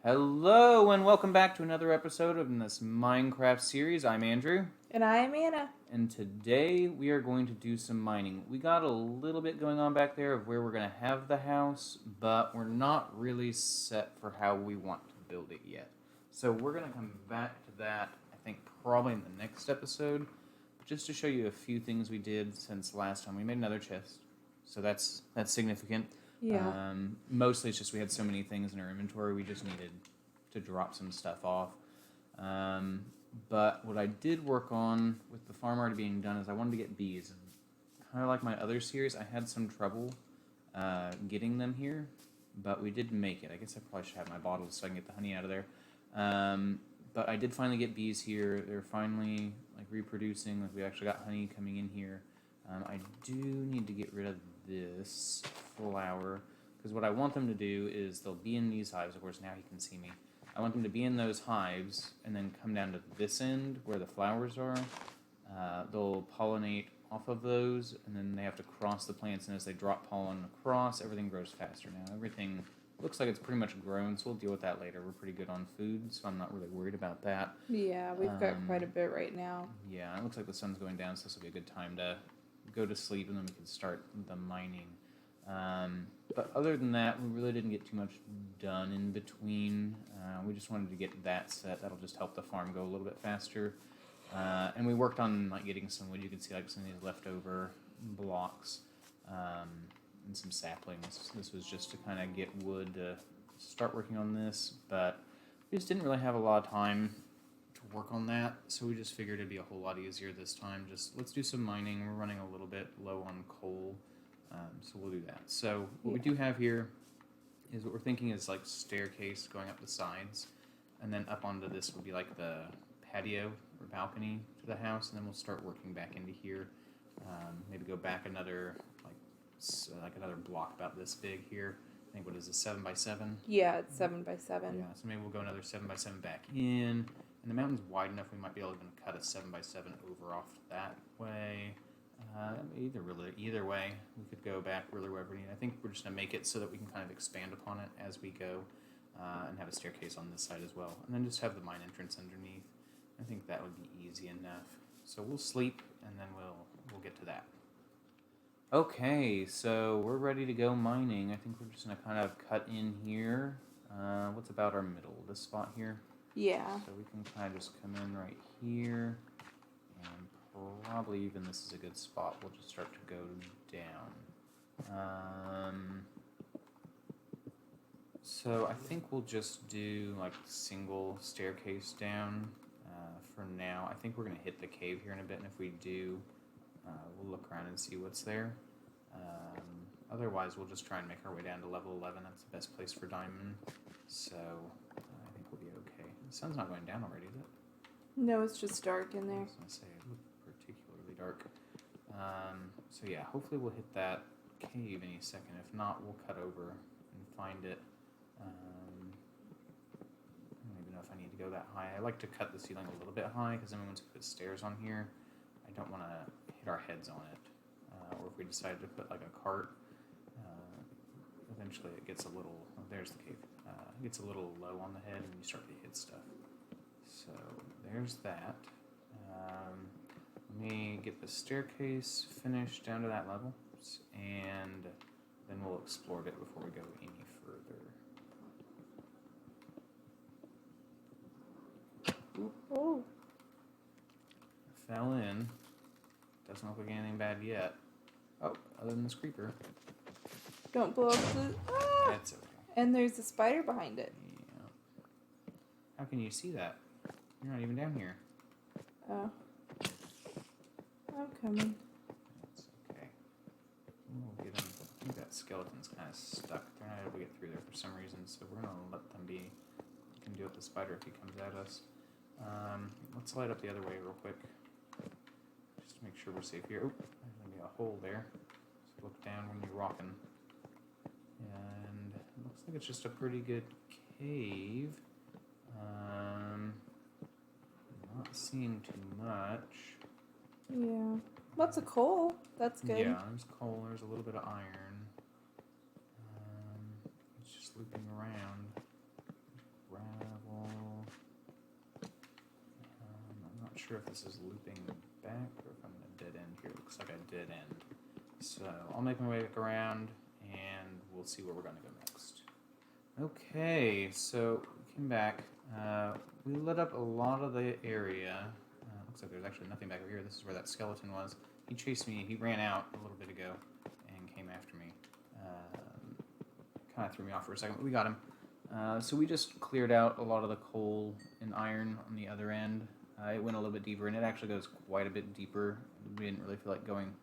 Hello and welcome back to another episode of this Minecraft series. I'm Andrew, And I am Anna. and today we are going to do some mining. We got a little bit going on back there of where we're going to have the house, but we're not really set for how we want to build it yet. So we're going to come back to that, I think, probably in the next episode, just to show you a few things we did since last time. We made another chest, so that's significant. Yeah. Mostly it's just we had so many things in our inventory, we just needed to drop some stuff off. Um, but what I did work on with the farm already being done is I wanted to get bees. And kind of like my other series, I had some trouble getting them here, but we did make it. I guess I probably should have my bottles so I can get the honey out of there. But I did finally get bees here. They're finally like reproducing. Like we actually got honey coming in here. I do need to get rid of this flower because what I want them to do is they'll be in these hives. Of course, now he can see me. I want them to be in those hives and then come down to this end where the flowers are. They'll pollinate off of those, and then they have to cross the plants. And as they drop pollen across, everything grows faster. Now everything looks like it's pretty much grown, so we'll deal with that later. We're pretty good on food, so I'm not really worried about that. Yeah, we've got quite a bit right now. Yeah, it looks like the sun's going down, so this will be a good time to go to sleep, and then we can start the mining. But other than that, we really didn't get too much done in between. We just wanted to get that set. That'll just help the farm go a little bit faster. And we worked on like getting some wood. You can see like some of these leftover blocks and some saplings. This was just to kind of get wood to start working on this, but we just didn't really have a lot of time to work on that, so we just figured it'd be a whole lot easier this time. Just let's do some mining. We're running a little bit low on coal, so we'll do that. So what we do have here is what we're thinking is like staircase going up the sides, and then up onto this would be like the patio or balcony to the house, and then we'll start working back into here. Maybe go back another like another block about this big here. I think what is this 7x7? Yeah, it's 7x7. Yeah, so maybe we'll go another 7x7 back in. And the mountain's wide enough we might be able to even cut a 7x7 over off that way. Either way, we could go back really wherever we need. I think we're just going to make it so that we can kind of expand upon it as we go and have a staircase on this side as well. And then just have the mine entrance underneath. I think that would be easy enough. So we'll sleep and then we'll get to that. Okay, so we're ready to go mining. I think we're just going to kind of cut in here. What's about our middle? This spot here? Yeah. So we can kind of just come in right here, and probably even this is a good spot. We'll just start to go down. So I think we'll just do like single staircase down for now. I think we're going to hit the cave here in a bit, and if we do, we'll look around and see what's there. Otherwise, we'll just try and make our way down to level 11. That's the best place for diamond. So I think we'll be okay. The sun's not going down already, is it? No, it's just dark in there. I was going to say, it looked particularly dark. So yeah, hopefully we'll hit that cave any second. If not, we'll cut over and find it. I don't even know if I need to go that high. I like to cut the ceiling a little bit high, because then once we put stairs on here, I don't want to hit our heads on it. Or if we decided to put like a cart, eventually it gets a little, oh, there's the cave, it gets a little low on the head and you start to hit stuff. So there's that. Let me get the staircase finished down to that level, and then we'll explore it before we go any further. Oh. Fell in. Doesn't look like anything bad yet. Oh, other than this creeper. Don't blow up the... Ah! That's okay. And there's a spider behind it. Yeah. How can you see that? You're not even down here. Oh. I'm coming. That's okay. We'll get him. I think that skeleton's kind of stuck. They're not able to get through there for some reason, so we're going to let them be. We can deal with the spider if he comes at us. Let's light up the other way real quick. Just to make sure we're safe here. Oh, there's going to be a hole there. So look down when you're rocking. And it looks like it's just a pretty good cave. Not seeing too much. Yeah. Lots of coal. That's good. Yeah, there's coal, there's a little bit of iron. It's just looping around. sure if this is looping back or if I'm in a dead end here. It looks like a dead end. So I'll make my way back around and we'll see where we're going to go next. Okay, so we came back. We lit up a lot of the area. Looks like there's actually nothing back over here. This is where that skeleton was. He chased me. He ran out a little bit ago and came after me. Kind of threw me off for a second, but we got him. So we just cleared out a lot of the coal and iron on the other end. It went a little bit deeper, and it actually goes quite a bit deeper. We didn't really feel like going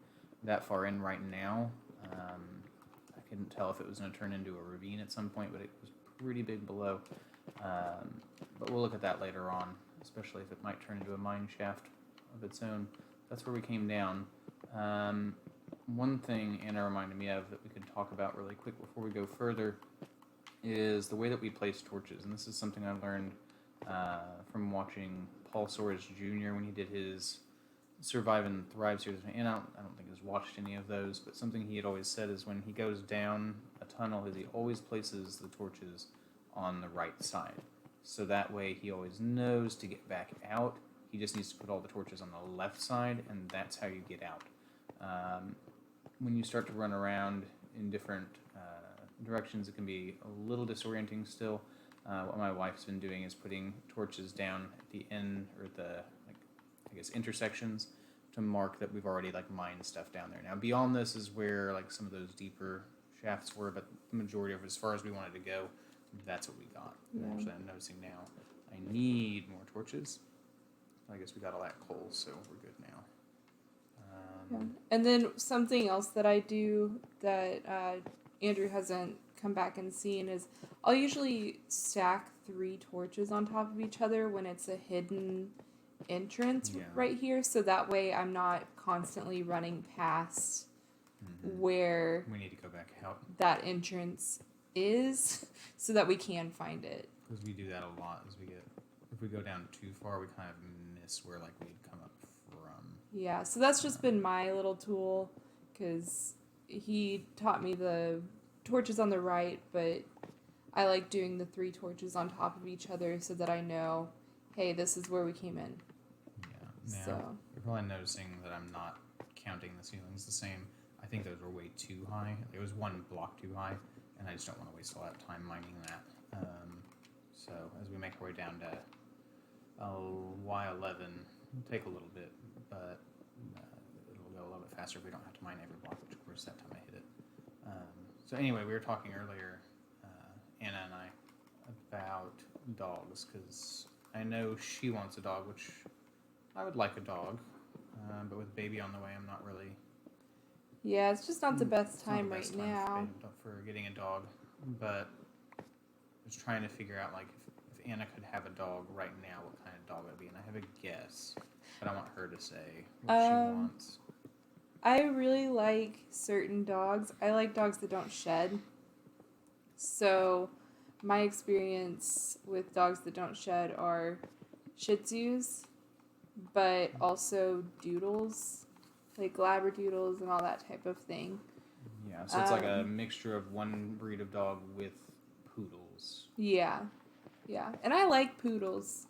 that far in right now. I couldn't tell if it was going to turn into a ravine at some point, but it was pretty big below. But we'll look at that later on, especially if it might turn into a mine shaft of its own. That's where we came down. One thing Anna reminded me of that we could talk about really quick before we go further is the way that we place torches. And this is something I learned from watching Paul Soares Jr. when he did his Survive and Thrive series. And I don't think he's watched any of those, but something he had always said is when he goes down a tunnel is he always places the torches on the right side. So that way he always knows to get back out. He just needs to put all the torches on the left side, and that's how you get out. When you start to run around in different directions, it can be a little disorienting still. What my wife's been doing is putting torches down at the end, or the, intersections to mark that we've already, mined stuff down there. Now, beyond this is where, some of those deeper shafts were, but the majority of it, as far as we wanted to go, that's what we got. Yeah. Actually, I'm noticing now I need more torches. I guess we got all that coal, so we're good now. Yeah. And then something else that I do that Andrew hasn't come back and seen is I'll usually stack 3 torches on top of each other when it's a hidden entrance right here, so that way I'm not constantly running past where we need to go back out. That entrance is, so that we can find it. Because we do that a lot as if we go down too far, we kind of miss where we'd come up from. Yeah, so that's just been my little tool, because he taught me the torches on the right, but I like doing the 3 torches on top of each other so that I know, hey, this is where we came in. Yeah. Now, so you're probably noticing that I'm not counting the ceilings the same. I think those were way too high. It was 1 block too high, and I just don't want to waste a lot of time mining that. So as we make our way down to Y11, it'll take a little bit, but it'll go a little bit faster if we don't have to mine every block, which of course that time I hit it. So anyway, we were talking earlier, Anna and I, about dogs, because I know she wants a dog, which I would like a dog, but with baby on the way, I'm not really... Yeah, it's just not the best time right now for getting a dog, but I was trying to figure out, if Anna could have a dog right now, what kind of dog it would be, and I have a guess, but I want her to say what she wants. I really like certain dogs. I like dogs that don't shed. So my experience with dogs that don't shed are Shih Tzus, but also Doodles, like Labradoodles and all that type of thing. Yeah, so it's like a mixture of one breed of dog with poodles. Yeah. And I like poodles.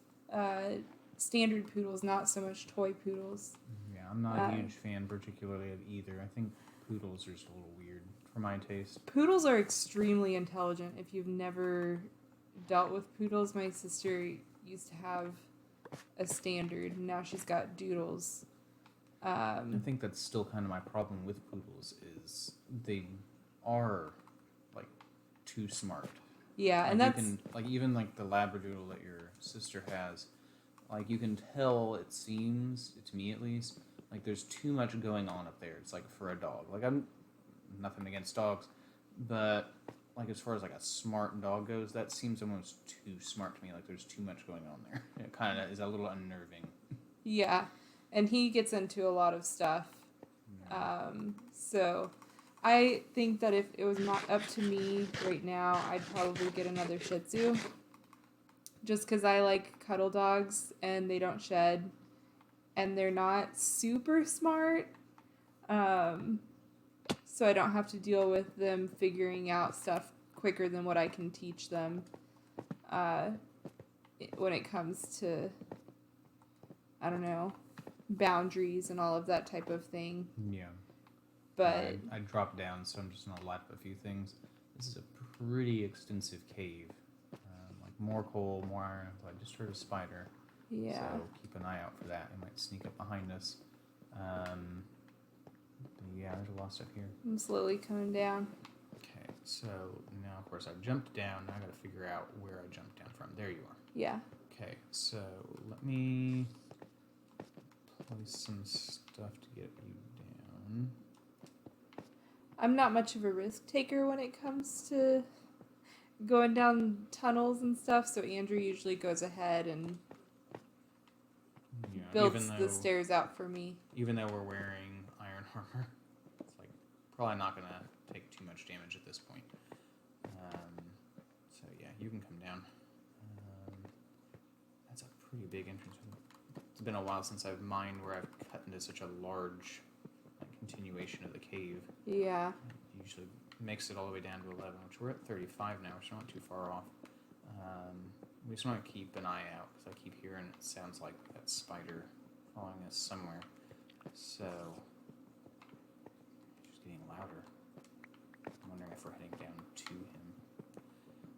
Standard poodles, not so much toy poodles. Yeah, I'm not a huge fan particularly of either. I think poodles are just a little weird for my taste. Poodles are extremely intelligent. If you've never dealt with poodles, my sister used to have a standard, and now she's got Doodles. I think that's still kind of my problem with poodles is they are too smart. Yeah, and that's even the Labradoodle that your sister has. You can tell, it seems to me at least, there's too much going on up there. It's for a dog. I'm nothing against dogs, but as far as a smart dog goes, that seems almost too smart to me. There's too much going on there. It kind of is a little unnerving. Yeah, and he gets into a lot of stuff. So I think that if it was not up to me right now, I'd probably get another Shih Tzu. Just because I like cuddle dogs and they don't shed and they're not super smart. So I don't have to deal with them figuring out stuff quicker than what I can teach them when it comes to I don't know, boundaries and all of that type of thing. Yeah. But I dropped down, so I'm just gonna light up a few things. This is a pretty extensive cave. Like more coal, more iron. I just heard a spider. yeah, So keep an eye out for that. It might sneak up behind us. But yeah, there's a lot of stuff here. I'm slowly coming down. Okay, so now of course I've jumped down. Now I gotta figure out where I jumped down from. There you are. Yeah. Okay, so let me place some stuff to get you down. I'm not much of a risk taker when it comes to going down tunnels and stuff, so Andrew usually goes ahead and Yeah, builds the stairs out for me. Even though we're wearing iron armor, it's like probably not gonna take too much damage at this point. So yeah, you can come down. That's a pretty big entrance. It's been a while since I've mined where I've cut into such a large continuation of the cave. Yeah. It usually makes it all the way down to 11, which we're at 35 now, which is not too far off. We just want to keep an eye out because I keep hearing it sounds like that spider following us somewhere. So, it's just getting louder. I'm wondering if we're heading down to him.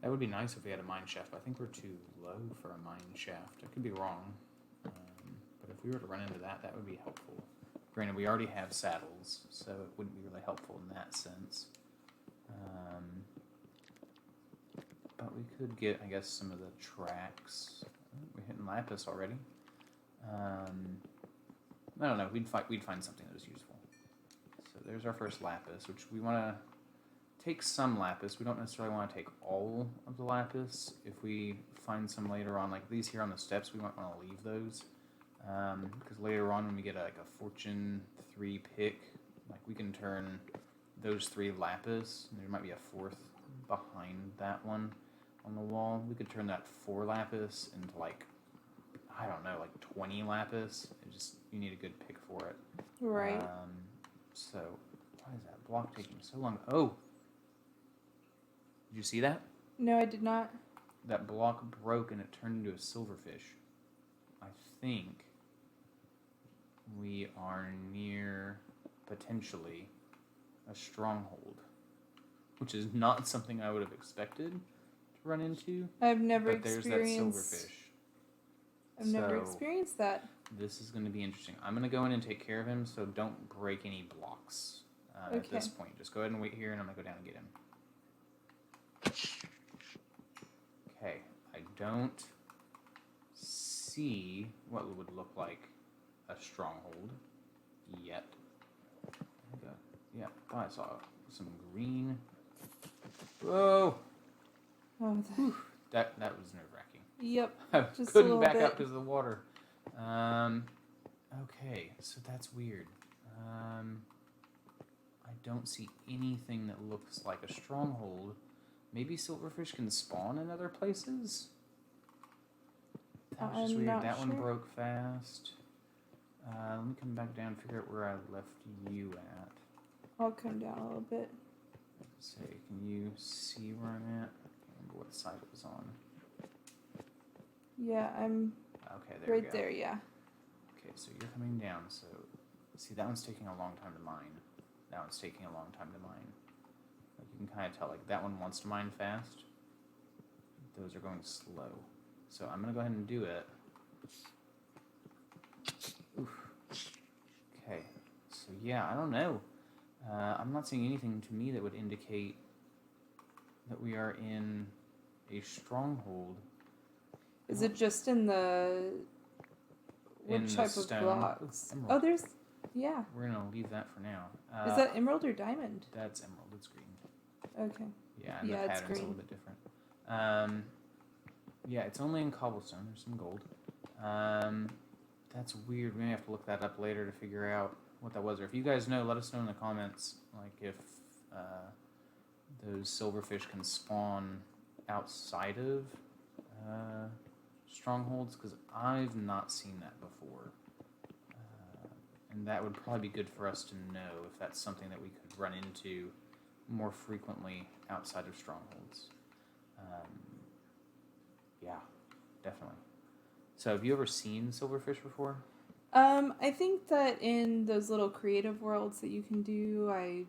That would be nice if we had a mine shaft, but I think we're too low for a mine shaft. I could be wrong, but if we were to run into that, that would be helpful. Granted, we already have saddles, so it wouldn't be really helpful in that sense. But we could get, I guess, some of the tracks. We're hitting lapis already. I don't know. We'd find something that was useful. So there's our first lapis, which we want to take some lapis. We don't necessarily want to take all of the lapis. If we find some later on, like these here on the steps, we might want to leave those. Because later on when we get like a fortune 3 pick, like we can turn those 3 lapis, and there might be a 4th behind that one on the wall. We could turn that 4 lapis into like, I don't know, like 20 lapis. You need a good pick for it. Right. So why is that block taking so long? Oh, did you see that? No, I did not. That block broke and it turned into a silverfish. I think we are near, potentially, a stronghold, which is not something I would have expected to run into. I've never but there's that silverfish. I've never experienced that. This is going to be interesting. I'm going to go in and take care of him, so don't break any blocks at this point. Just go ahead and wait here, and I'm going to go down and get him. Okay, I don't see what would look like a stronghold yet. Yeah, I saw some green. Whoa! Oh, That was nerve-wracking. Yep. I just couldn't back bit. up because of the water. Okay, so that's weird. I don't see anything that looks like a stronghold. Maybe silverfish can spawn in other places? That was just I'm weird. not That one sure. broke fast. Let me come back down and figure out where I left you at. I'll come down a little bit. Say, can you see where I'm at? I can't remember what side it was on. Yeah, I'm Okay, there we right go. there, yeah. Okay, so you're coming down, so... See, that one's taking a long time to mine. That one's taking a long time to mine. Like, you can kind of tell, like, that one wants to mine fast. Those are going slow. So I'm going to go ahead and do it. Oof. Okay, so yeah, I don't know. I'm not seeing anything to me that would indicate that we are in a stronghold. Is it just in the... What In the type of stone. blocks? Emerald. Oh, there's... Yeah. We're going to leave that for now. Is that emerald or diamond? That's emerald, it's green. Okay. Yeah, and Yeah, the it's pattern's a green. little bit different. Yeah, it's only in cobblestone. There's some gold. That's weird. We may have to look that up later to figure out what that was. Or if you guys know, let us know in the comments. Like if those silverfish can spawn outside of strongholds, because I've not seen that before. And that would probably be good for us to know if that's something that we could run into more frequently outside of strongholds. Yeah, definitely. So have you ever seen silverfish before? I think that in those little creative worlds that you can do, I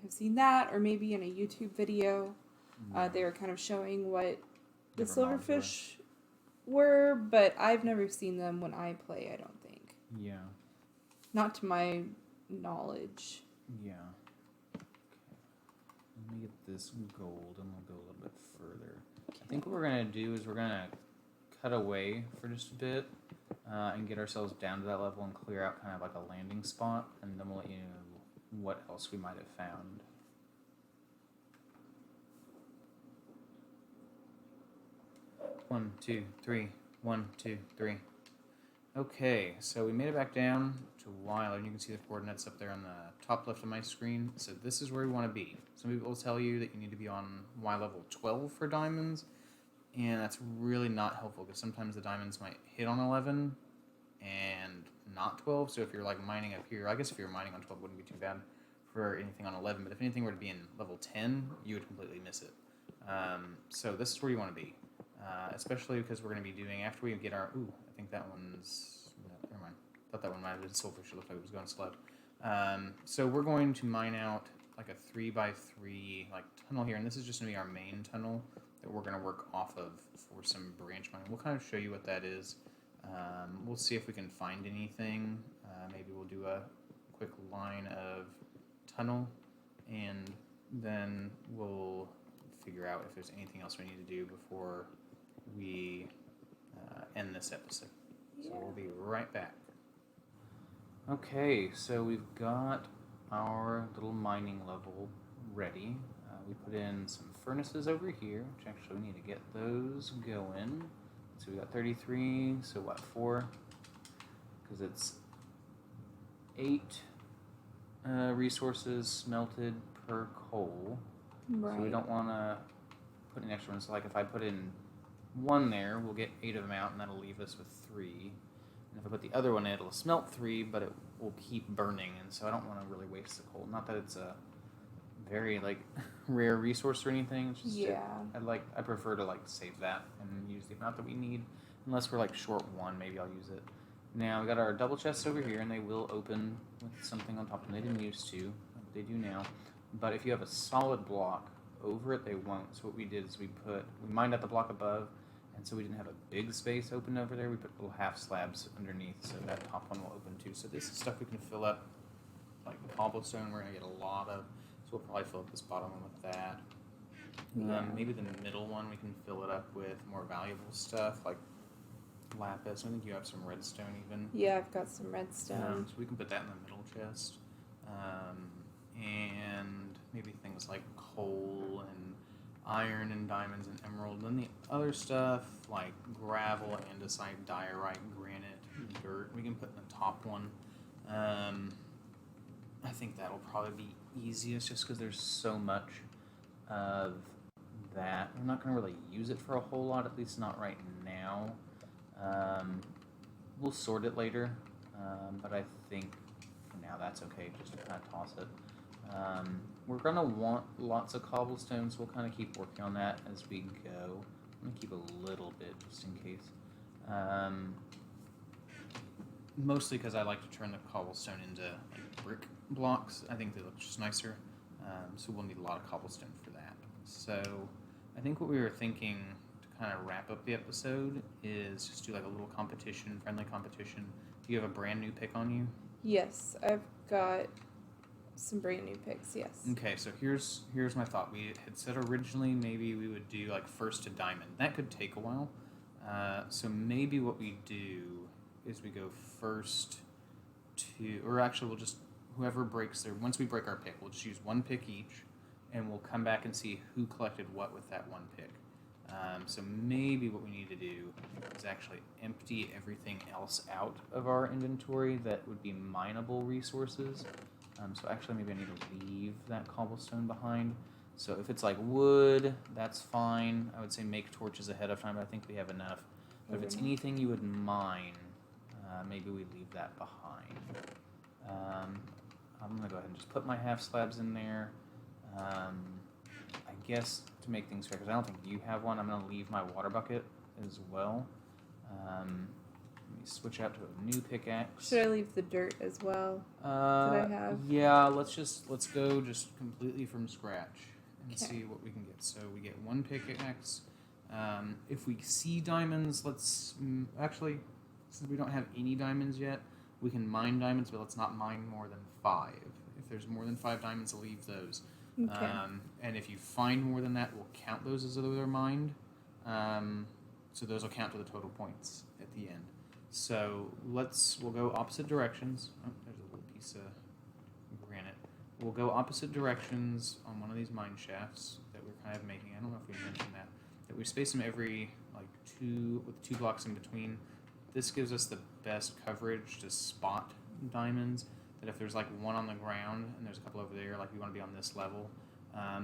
have seen that, or maybe in a YouTube video, No, they were kind of showing what the never modular. silverfish were, but I've never seen them when I play, I don't think. Yeah. Not to my knowledge. Yeah. Okay. Let me get this gold and we'll go a little bit further. I think what we're going to do is we're going to cut away for just a bit and get ourselves down to that level and clear out kind of like a landing spot, and then we'll let you know what else we might have found. One, two, three. 1, 2, 3. Okay, so we made it back down to Wyler, and you can see the coordinates up there on the top left of my screen. So this is where we want to be. Some people will tell you that you need to be on Y level 12 for diamonds, and that's really not helpful because sometimes the diamonds might hit on 11 and not 12. So if you're like mining up here, I guess if you're mining on 12 wouldn't be too bad for anything on 11, but if anything were to be in level 10, you would completely miss it. So this is where you want to be, especially because we're going to be doing, after we get our, I think that one's, no, never mind. I thought that one might have been silverfish. It looked like it was going slow. So we're going to mine out like a 3x3 like tunnel here, and this is just going to be our main tunnel that we're going to work off of for some branch mining. We'll kind of show you what that is. We'll see if we can find anything. Maybe we'll do a quick line of tunnel, and then we'll figure out if there's anything else we need to do before we end this episode. So we'll be right back. Okay, so we've got our little mining level ready. We put in some furnaces over here, which actually we need to get those going. So we got 33, so what, 4? Because it's 8 resources smelted per coal. Right. So we don't want to put in extra ones. So like if I put in 1 there, we'll get 8 of them out, and that'll leave us with 3. And if I put the other one in, it'll smelt 3, but it will keep burning, and so I don't want to really waste the coal. Not that it's a very like rare resource or anything. It's just I prefer to like save that and use the amount that we need, unless we're like short 1. Maybe I'll use it. Now we got our double chests over here, and they will open with something on top of them. They didn't used to, but they do now. But if you have a solid block over it, they won't. So what we did is we mined out the block above, and so we didn't have a big space open over there. We put little half slabs underneath, so that top one will open too. So this is stuff we can fill up, like cobblestone. We're gonna get a lot of, so we'll probably fill up this bottom one with that. Maybe the middle one we can fill it up with more valuable stuff like lapis. I think you have some redstone even. Yeah, I've got some redstone. So we can put that in the middle chest. And maybe things like coal and iron and diamonds and emerald. And then the other stuff like gravel, andesite, diorite, granite, dirt, we can put in the top one. I think that'll probably be easiest just because there's so much of that. We're not going to really use it for a whole lot, at least not right now. We'll sort it later, but I think for now that's okay, just to kind of toss it. We're going to want lots of cobblestone, so we'll kind of keep working on that as we go. I'm going to keep a little bit just in case. Mostly because I like to turn the cobblestone into like brick blocks. I think they look just nicer, so we'll need a lot of cobblestone for that. So I think what we were thinking to kind of wrap up the episode is just do like a little competition, friendly competition. Do you have a brand new pick on you? Yes, I've got some brand new picks, yes. Okay, so here's my thought. We had said originally maybe we would do like first to diamond. That could take a while. So maybe what we do is we go first to, or actually we'll just, whoever breaks their, once we break our pick, we'll just use 1 pick each, and we'll come back and see who collected what with that 1 pick. So maybe what we need to do is actually empty everything else out of our inventory that would be mineable resources. So actually maybe I need to leave that cobblestone behind. So if it's like wood, that's fine. I would say make torches ahead of time, but I think we have enough. But if it's anything you would mine, maybe we leave that behind. I'm going to go ahead and just put my half slabs in there. I guess to make things fair, because I don't think you have one, I'm going to leave my water bucket as well. Let me switch out to a new pickaxe. Should I leave the dirt as well? I have? Yeah, let's go just completely from scratch and Okay. see what we can get. So we get one pickaxe. If we see diamonds, let's actually, since we don't have any diamonds yet, we can mine diamonds, but let's not mine more than 5. If there's more than 5 diamonds, leave those. Okay. And if you find more than that, we'll count those as though they're mined. So those will count to the total points at the end. So we'll go opposite directions. Oh, there's a little piece of granite. We'll go opposite directions on one of these mine shafts that we're kind of making. I don't know if we mentioned that. That we space them every like 2 with 2 blocks in between. This gives us the best coverage to spot diamonds. That if there's like one on the ground and there's a couple over there, like we want to be on this level.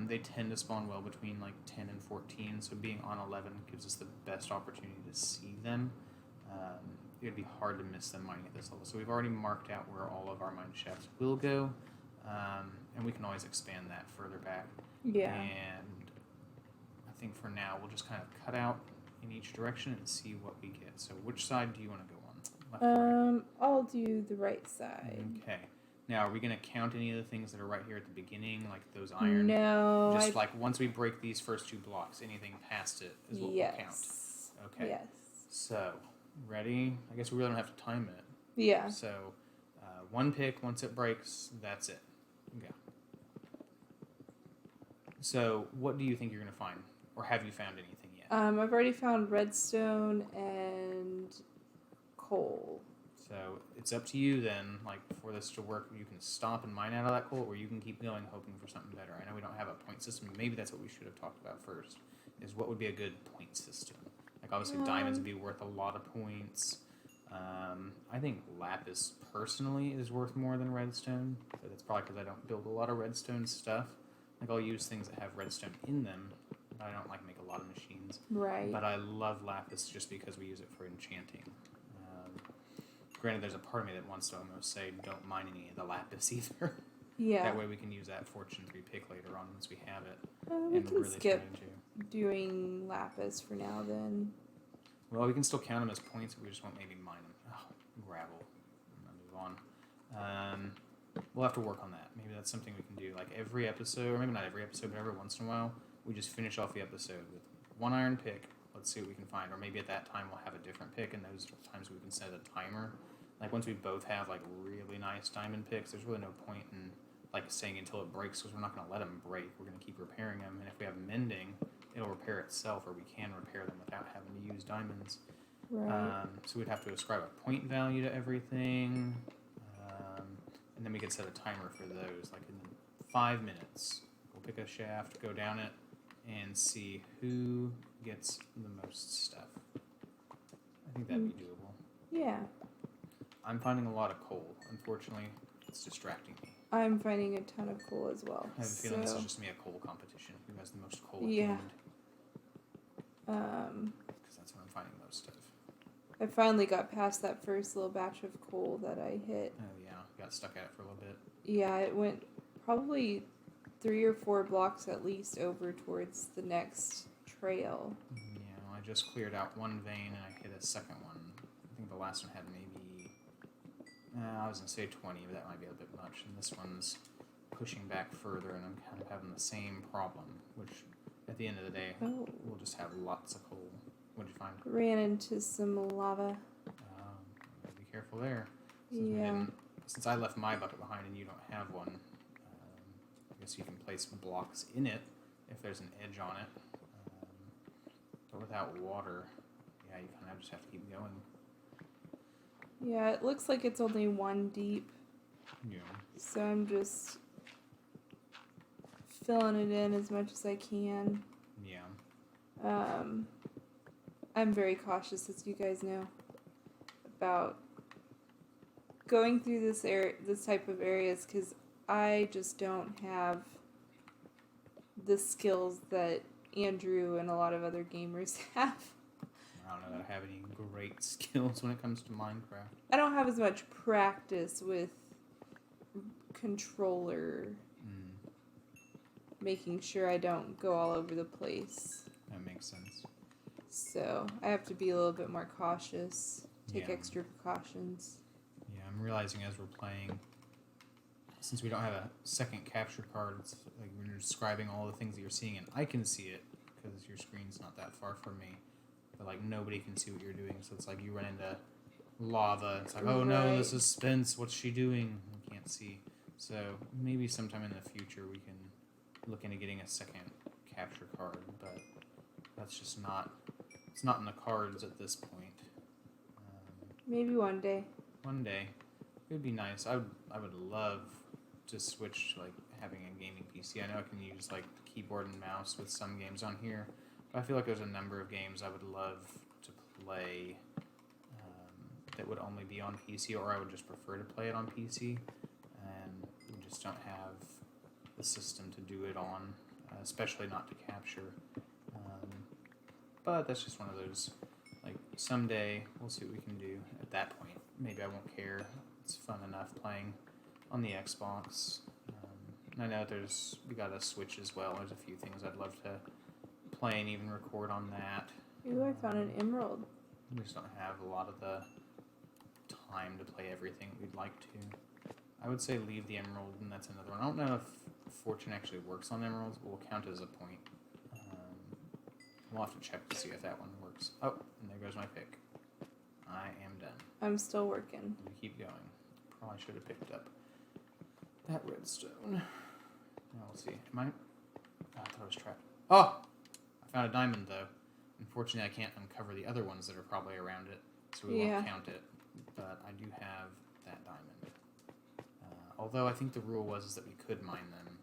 They tend to spawn well between like 10 and 14, so being on 11 gives us the best opportunity to see them. It'd be hard to miss them mining at this level. So we've already marked out where all of our mine shafts will go, and we can always expand that further back. Yeah. And I think for now we'll just kind of cut out in each direction and see what we get. So which side do you want to go on? Left or right? I'll do the right side. Okay. Now, are we going to count any of the things that are right here at the beginning, like those iron? No. Just like once we break these first 2 blocks, anything past it is what we'll count. Okay. Yes. So, ready? I guess we really don't have to time it. Yeah. So, 1 pick, once it breaks, that's it. Okay. So, what do you think you're going to find? Or have you found anything yet? I've already found redstone and coal. So it's up to you then, like for this to work, you can stop and mine out of that coal, or you can keep going hoping for something better. I know we don't have a point system. Maybe that's what we should have talked about first, is what would be a good point system. Like obviously diamonds would be worth a lot of points. I think lapis personally is worth more than redstone, but that's probably because I don't build a lot of redstone stuff. Like I'll use things that have redstone in them, but I don't like make a lot of machines. Right. But I love lapis just because we use it for enchanting. Granted, there's a part of me that wants to almost say don't mine any of the lapis either. Yeah. That way we can use that fortune 3 pick later on once we have it. We can skip doing lapis for now then. Well, we can still count them as points, but we just won't maybe mine them. Oh, gravel. I'm going to move on. We'll have to work on that. Maybe that's something we can do. Like every episode, or maybe not every episode, but every once in a while, we just finish off the episode with 1 iron pick. Let's see what we can find. Or maybe at that time we'll have a different pick, and those times we can set a timer. Like once we both have like really nice diamond picks, there's really no point in like saying until it breaks, because we're not going to let them break. We're going to keep repairing them, and if we have mending, it'll repair itself, or we can repair them without having to use diamonds. Right. So we'd have to ascribe a point value to everything, and then we could set a timer for those. Like in 5 minutes, we'll pick a shaft, go down it, and see who gets the most stuff. I think that'd be doable. Yeah. I'm finding a lot of coal. Unfortunately, it's distracting me. I'm finding a ton of coal as well. I have a feeling this is just me a coal competition. Who has the most coal? Yeah. Because that's when I'm finding most stuff. I finally got past that first little batch of coal that I hit. Oh yeah, got stuck at it for a little bit. Yeah, it went probably 3 or 4 blocks at least over towards the next trail. Yeah, I just cleared out 1 vein and I hit a second one. I think the last one had maybe, I was going to say 20, but that might be a bit much. And this one's pushing back further, and I'm kind of having the same problem, which at the end of the day, we'll just have lots of coal. What did you find? Ran into some lava. Be careful there. Since I left my bucket behind and you don't have one, I guess you can place blocks in it if there's an edge on it. But without water, yeah, you kind of just have to keep going. Yeah, it looks like it's only 1 deep. Yeah. So I'm just filling it in as much as I can. Yeah. I'm very cautious, as you guys know, about going through this type of areas, because I just don't have the skills that Andrew and a lot of other gamers have. I don't know that I have any great skills when it comes to Minecraft. I don't have as much practice with controller, making sure I don't go all over the place. That makes sense. So I have to be a little bit more cautious, take Yeah. extra precautions. Yeah, I'm realizing as we're playing, since we don't have a second capture card, it's like when you're describing all the things that you're seeing, and I can see it because your screen's not that far from me, but like nobody can see what you're doing. So it's like you run into lava. It's like, oh no, the Right. suspense. What's she doing? We can't see. So maybe sometime in the future we can look into getting a second capture card, but that's just not. It's not in the cards at this point. Maybe one day. One day, it would be nice. I would love to switch like having a gaming PC. I know I can use like keyboard and mouse with some games on here, but I feel like there's a number of games I would love to play that would only be on PC, or I would just prefer to play it on PC, and we just don't have the system to do it on, especially not to capture. But that's just one of those. Like someday we'll see what we can do. At that point, maybe I won't care. It's fun enough playing on the Xbox. And I know we got a Switch as well. There's a few things I'd love to play and even record on that. Ooh, I found an emerald. We just don't have a lot of the time to play everything we'd like to. I would say leave the emerald, and that's another one. I don't know if Fortune actually works on emeralds, but will count as a point. We'll have to check to see if that one works. Oh, and there goes my pick. I am done. I'm still working. We keep going. Probably should have picked up that redstone. Now we'll see. I thought it was trapped. Oh! I found a diamond, though. Unfortunately, I can't uncover the other ones that are probably around it, so we won't count it. But I do have that diamond. Although I think the rule was that we could mine them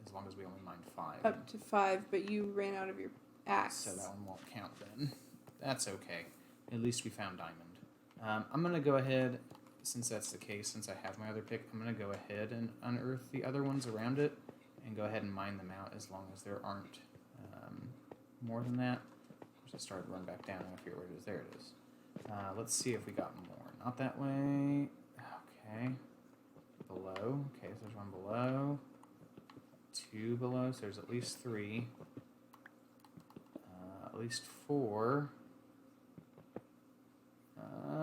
as long as we only mined 5. Up to 5, but you ran out of your axe. So that one won't count then. That's okay. At least we found diamond. I'm going to go ahead, since that's the case, since I have my other pick, I'm going to go ahead and unearth the other ones around it and go ahead and mine them out as long as there aren't more than that. I started to run back down. I figure where it is. There it is. Let's see if we got more. Not that way. Okay. Below. Okay, so there's one below. 2 below, so there's at least 3. At least 4.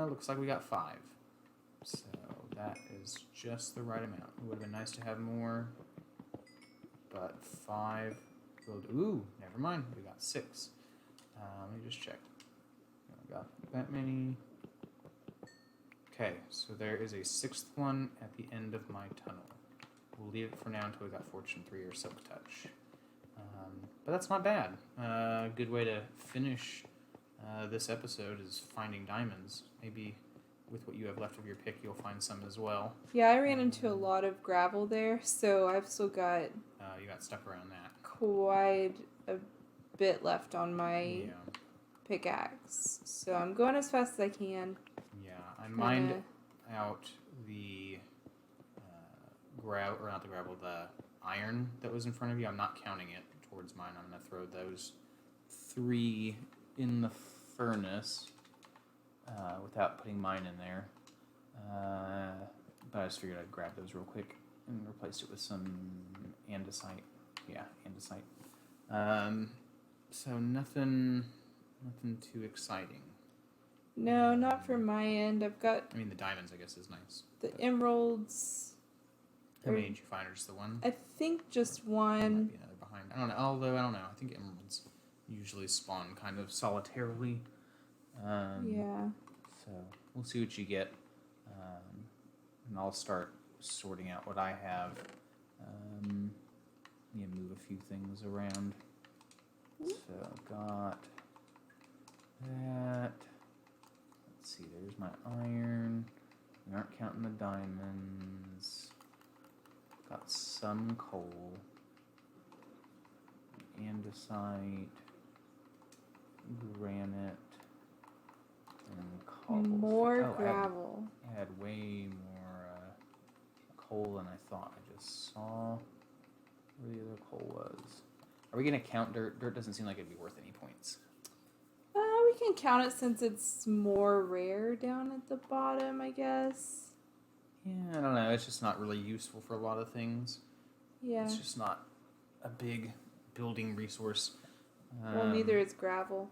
Looks like we got 5. So that is just the right amount. It would have been nice to have more, but 5 will do. Ooh, never mind. We got 6. Let me just check. I got that many. Okay, so there is a 6th one at the end of my tunnel. We'll leave it for now until we got Fortune 3 or Silk Touch. But that's not bad. Good way to finish this episode is finding diamonds. Maybe with what you have left of your pick, you'll find some as well. Yeah, I ran into a lot of gravel there, so I've still got You got stuck around that. quite a bit left on my pickaxe. So I'm going as fast as I can. Yeah, I mined out the gravel, or not the gravel, the iron that was in front of you. I'm not counting it towards mine. I'm going to throw those 3 in the furnace without putting mine in there. But I just figured I'd grab those real quick and replace it with some andesite. Yeah, andesite. So nothing too exciting. No, not from my end. I've got I mean, the diamonds, I guess, is nice. the emeralds. How many did you find, or just the one? I think just There might one. be another behind. I don't know. Although I don't know. I think emeralds usually spawn kind of solitarily. Yeah. So we'll see what you get, and I'll start sorting out what I have. Move a few things around. So I've got that. Let's see. There's my iron. We aren't counting the diamonds. Got some coal, andesite, granite, and cobblestone. More Oh, gravel. I had way more coal than I thought. I just saw where the other coal was. Are we going to count dirt? Dirt doesn't seem like it'd be worth any points. We can count it since it's more rare down at the bottom, I guess. Yeah, I don't know. It's just not really useful for a lot of things. Yeah. It's just not a big building resource. Well, neither is gravel.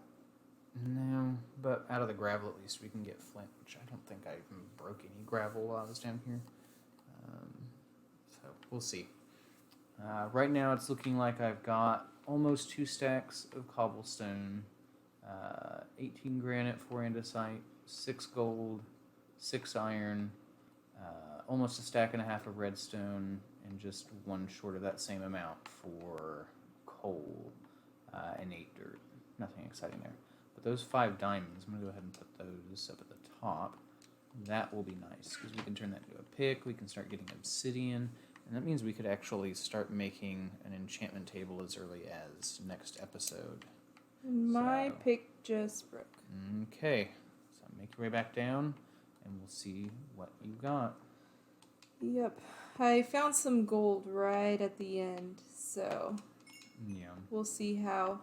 No, but out of the gravel at least we can get flint, which I don't think I even broke any gravel while I was down here. So we'll see. Right now it's looking like I've got almost 2 stacks of cobblestone, 18 granite, 4 andesite, 6 gold, 6 iron, almost a stack and a half of redstone, and just 1 short of that same amount for coal and 8 dirt. Nothing exciting there. But those 5 diamonds, I'm going to go ahead and put those up at the top. That will be nice, because we can turn that into a pick, we can start getting obsidian, and that means we could actually start making an enchantment table as early as next episode. My So- pick just broke. Okay, so make your way back down, and we'll see what you got. Yep. I found some gold right at the end, so Yeah. we'll see how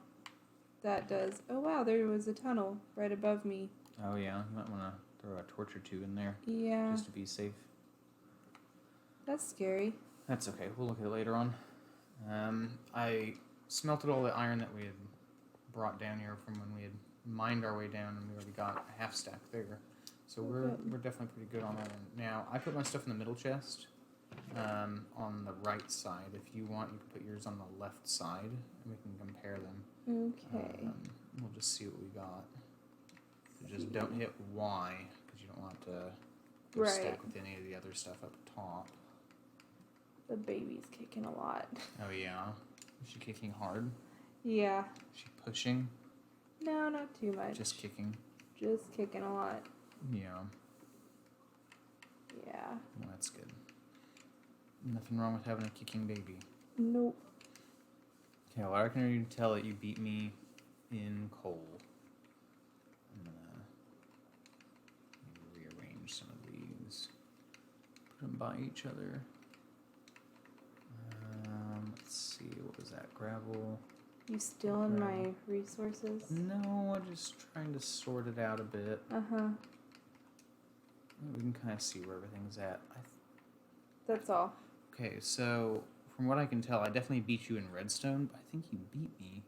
that does. Oh wow, there was a tunnel right above me. Oh yeah, you might want to throw a torch or 2 in there, Yeah, just to be safe. that's scary. That's okay, we'll look at it later on. I smelted all the iron that we had brought down here from when we had mined our way down, and we already got a half stack there. So Oh, we're good. definitely pretty good on that one. Now, I put my stuff in the middle chest, on the right side. If you want, you can put yours on the left side, and we can compare them. Okay. We'll just see what we got. So just don't hit Y, because you don't want to go Right. stack with any of the other stuff up top. The baby's kicking a lot. Oh yeah, is she kicking hard? Yeah. Is she pushing? No, not too much. Just kicking? Just kicking a lot. Yeah, Yeah. well, that's good. Nothing wrong with having a kicking baby. Nope. Okay, well, I can already tell that you beat me in coal. I'm gonna maybe rearrange some of these. Put them by each other. Let's see, what was that? Gravel? You stealing my resources? No, I'm just trying to sort it out a bit. Uh-huh. We can kind of see where everything's at. That's all. Okay, so from what I can tell, I definitely beat you in redstone, but I think you beat me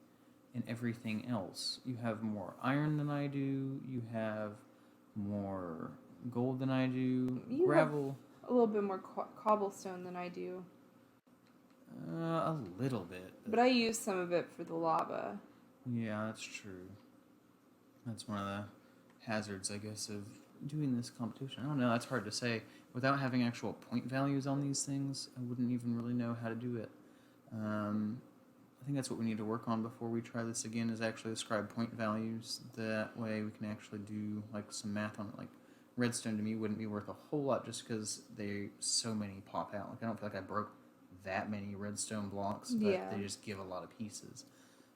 in everything else. You have more iron than I do. You have more gold than I do. You Gravel, A little bit more cobblestone than I do. a little bit. But I use some of it for the lava. Yeah, that's true. That's one of the hazards, I guess, of doing this competition. I don't know, that's hard to say. Without having actual point values on these things, I wouldn't even really know how to do it. I think that's what we need to work on before we try this again, is actually ascribe point values. That way we can actually do like some math on it. Like redstone to me wouldn't be worth a whole lot just because so many pop out. Like I don't feel like I broke that many redstone blocks, but Yeah. they just give a lot of pieces.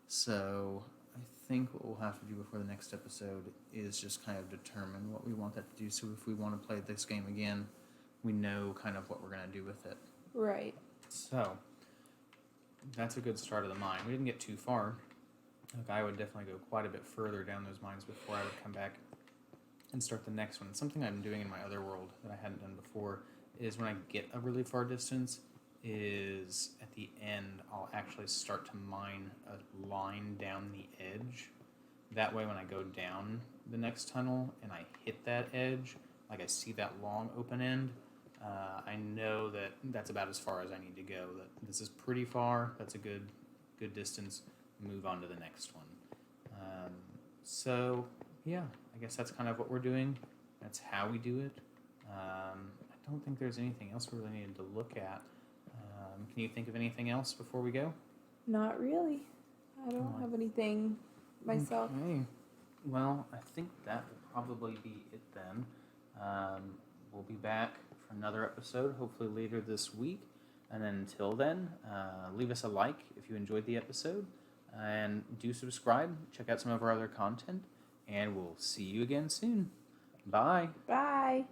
So I think what we'll have to do before the next episode is just kind of determine what we want that to do. So if we want to play this game again, we know kind of what we're going to do with it. Right. So that's a good start of the mine. We didn't get too far. Like I would definitely go quite a bit further down those mines before I would come back and start the next one. Something I'm doing in my other world that I hadn't done before is when I get a really far distance, is at the end I'll actually start to mine a line down the edge. That way when I go down the next tunnel and I hit that edge, like I see that long open end, I know that that's about as far as I need to go. That this is pretty far. That's a good distance. Move on to the next one. So yeah, I guess that's kind of what we're doing. That's how we do it. I don't think there's anything else we really needed to look at. Can you think of anything else before we go? Not really. I don't Alright. have anything myself. Okay. Well, I think that will probably be it then. We'll be back for another episode, hopefully later this week. And until then, leave us a like if you enjoyed the episode. And do subscribe. Check out some of our other content. And we'll see you again soon. Bye. Bye.